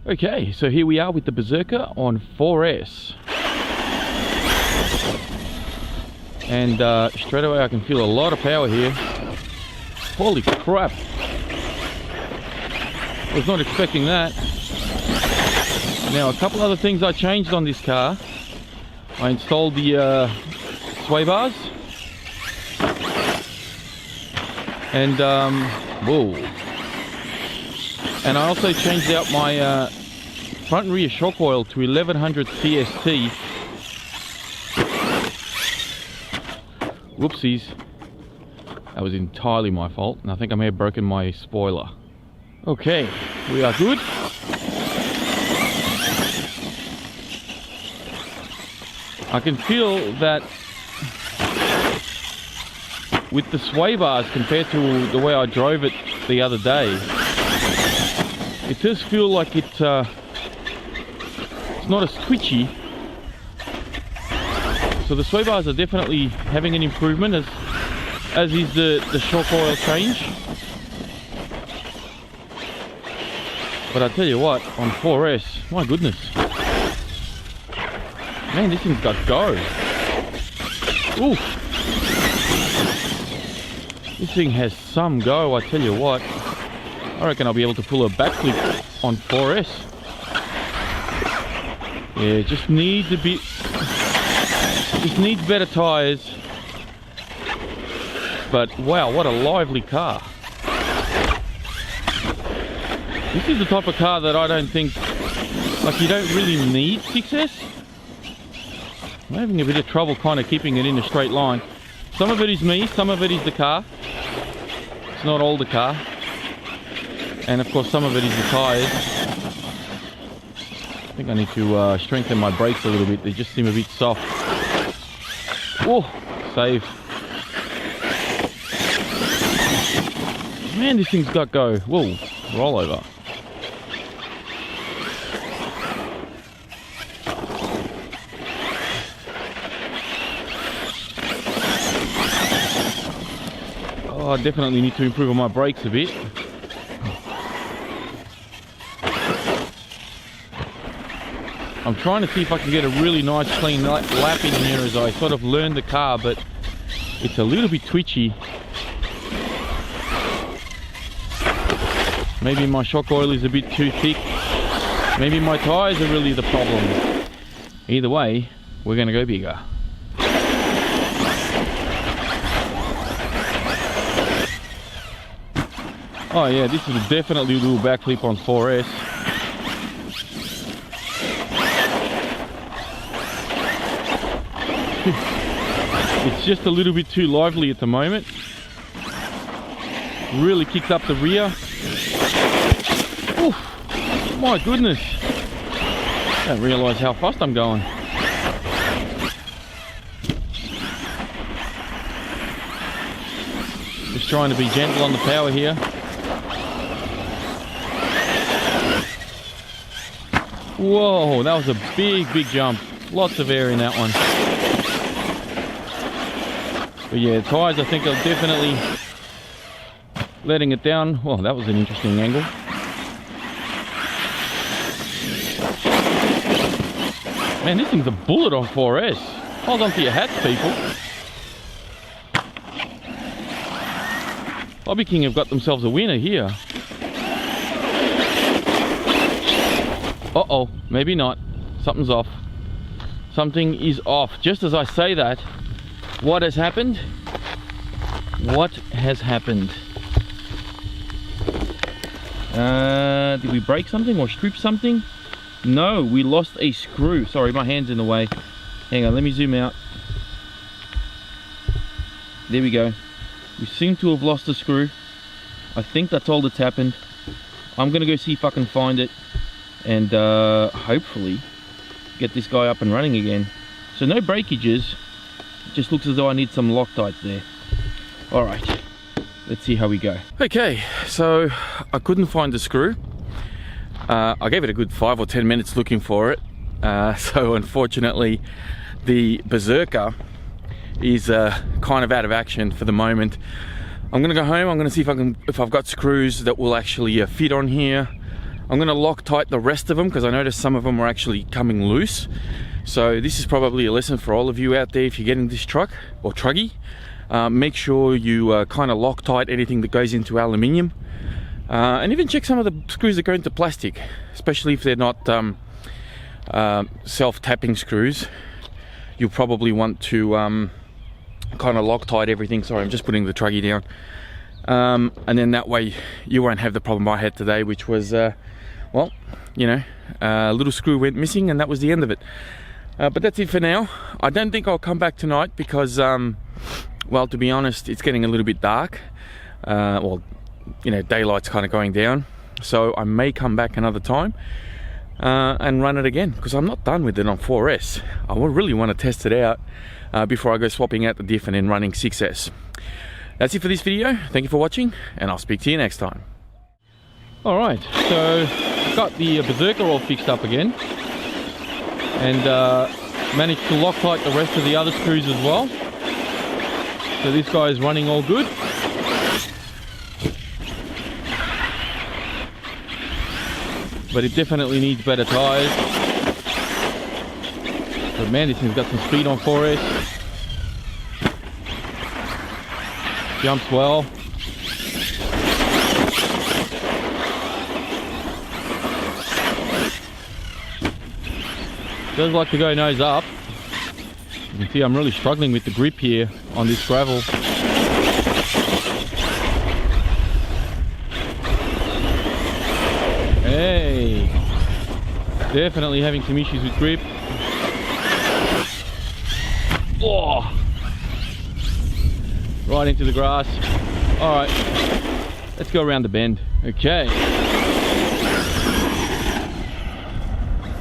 Okay, so here we are with the Berserker on 4S. And straight away I can feel a lot of power here. Holy crap. I was not expecting that. Now a couple other things I changed on this car. I installed the sway bars. And whoa. And I also changed out my front and rear shock oil to 1100 CST. Whoopsies. That was entirely my fault, and I think I may have broken my spoiler. Okay, we are good. I can feel that with the sway bars compared to the way I drove it the other day, it does feel like it's not as twitchy. So the sway bars are definitely having an improvement, as is the shock oil change. But I tell you what, on 4S, my goodness, man, this thing's got go. Ooh, this thing has some go. I tell you what, I reckon I'll be able to pull a backflip on 4S. Yeah, just needs a bit. Just needs better tyres. But wow, what a lively car. This is the type of car that I don't think, like, you don't really need 6S. I'm having a bit of trouble kind of keeping it in a straight line. Some of it is me, some of it is the car. It's not all the car. And of course some of it is the tyres. I think I need to strengthen my brakes a little bit. They just seem a bit soft. Oh, save. Man, this thing's got go. Whoa, roll over. Oh, I definitely need to improve on my brakes a bit. I'm trying to see if I can get a really nice clean lap in here as I sort of learn the car, but it's a little bit twitchy. Maybe my shock oil is a bit too thick. Maybe my tyres are really the problem. Either way, we're going to go bigger. Oh yeah, this is definitely a little backflip on 4S. It's just a little bit too lively at the moment. Really kicked up the rear. Oof, my goodness. I don't realise how fast I'm going. Just trying to be gentle on the power here. Whoa, that was a big jump. Lots of air in that one. But yeah, tyres I think are definitely letting it down. Well, that was an interesting angle. Man, this thing's a bullet on 4S. Hold on to your hats, people. Hobby King have got themselves a winner here. Uh-oh, maybe not. Something's off. Something is off. Just as I say that, what has happened? What has happened? Did we break something or strip something? No, we lost a screw. Sorry, my hand's in the way. Hang on, let me zoom out. There we go. We seem to have lost a screw. I think that's all that's happened. I'm gonna go see if I can find it and hopefully get this guy up and running again. So no breakages. Just looks as though I need some Loctites there. Alright, let's see how we go. Okay, so I couldn't find the screw. I gave it a good 5 or 10 minutes looking for it. So unfortunately, the Berserker is kind of out of action for the moment. I'm gonna go home. I'm gonna see if I've got screws that will actually fit on here. I'm going to Loctite the rest of them because I noticed some of them were actually coming loose. So this is probably a lesson for all of you out there. If you're getting this truck or Truggy, make sure you kind of Loctite anything that goes into aluminium, and even check some of the screws that go into plastic, especially if they're not self-tapping screws. You'll probably want to kind of Loctite everything. Sorry, I'm just putting the Truggy down. And then that way you won't have the problem I had today, which was, well, you know, a little screw went missing and that was the end of it. But that's it for now. I don't think I'll come back tonight because, well, to be honest, it's getting a little bit dark. Well, you know, daylight's kind of going down. So I may come back another time and run it again, because I'm not done with it on 4S. I really want to test it out before I go swapping out the diff and then running 6S. That's it for this video. Thank you for watching, and I'll speak to you next time. Alright, so got the Berserker all fixed up again, and managed to Loctite the rest of the other screws as well. So this guy is running all good. But it definitely needs better tyres. But man, this thing's got some speed on 4S. Jumps well. Does like to go nose up. You can see I'm really struggling with the grip here on this gravel. Hey, definitely having some issues with grip. Oh, right into the grass. All right, let's go around the bend. Okay.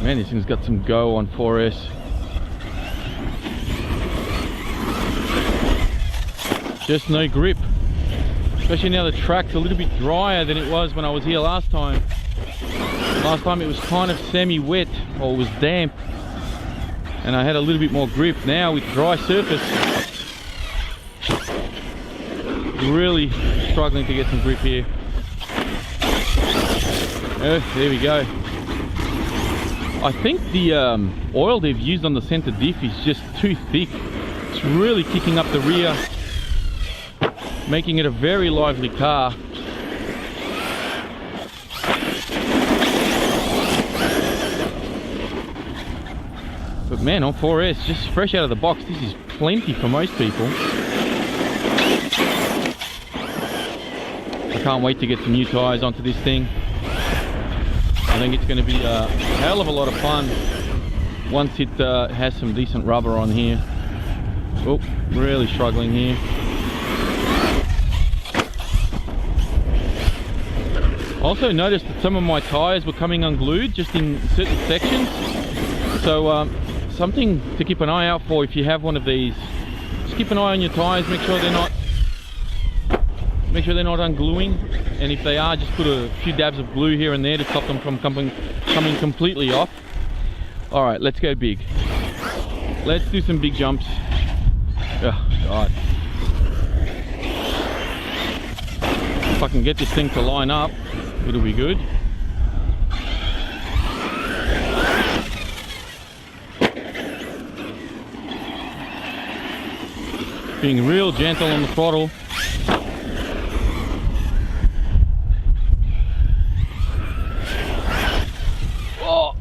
Man, this thing's got some go on 4S. Just no grip. Especially now the track's a little bit drier than it was when I was here last time. Last time it was kind of semi-wet, or it was damp, and I had a little bit more grip. Now with dry surface, really struggling to get some grip here. Oh, there we go. I think the oil they've used on the center diff is just too thick. It's really kicking up the rear, making it a very lively car. But man, on 4S, just fresh out of the box, this is plenty for most people. I can't wait to get some new tyres onto this thing. I think it's going to be a hell of a lot of fun once it has some decent rubber on here. Oh, really struggling here. Also noticed that some of my tyres were coming unglued just in certain sections. So something to keep an eye out for if you have one of these. Just keep an eye on your tyres, make sure they're not ungluing, and if they are, just put a few dabs of glue here and there to stop them from coming completely off. All right, let's go big. Let's do some big jumps. Oh God. If I can get this thing to line up, it'll be good. Being real gentle on the throttle. Oh,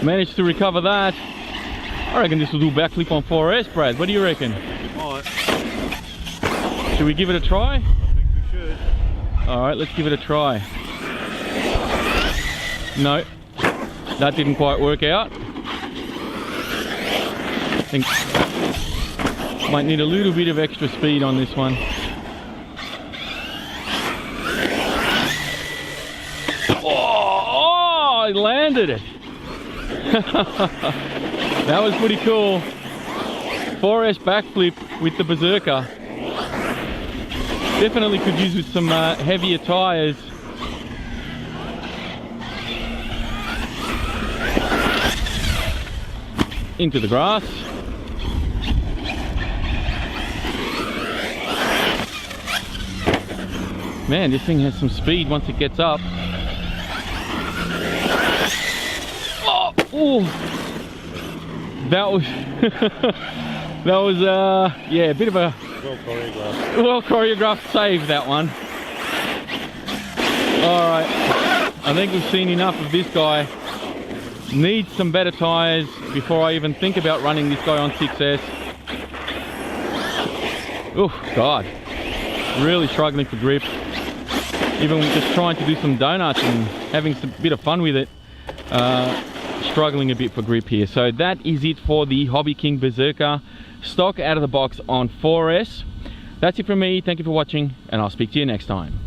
managed to recover that. I reckon this will do backflip on 4S, Brad. What do you reckon? Alright. Should we give it a try? I think we should. Alright, let's give it a try. No, that didn't quite work out. I think might need a little bit of extra speed on this one. Oh, I landed it. That was pretty cool. 4S backflip with the Berserker. Definitely could use with some heavier tires. Into the grass. Man, this thing has some speed once it gets up. Oh, that was that was yeah, a bit of a well choreographed save, that one. All right, I think we've seen enough of this guy. Needs some better tires before I even think about running this guy on 6S. Oh God, really struggling for grip. Even just trying to do some donuts and having a bit of fun with it, struggling a bit for grip here. So that is it for the Hobby King Berserker, stock out of the box on 4S. That's it from me. Thank you for watching, and I'll speak to you next time.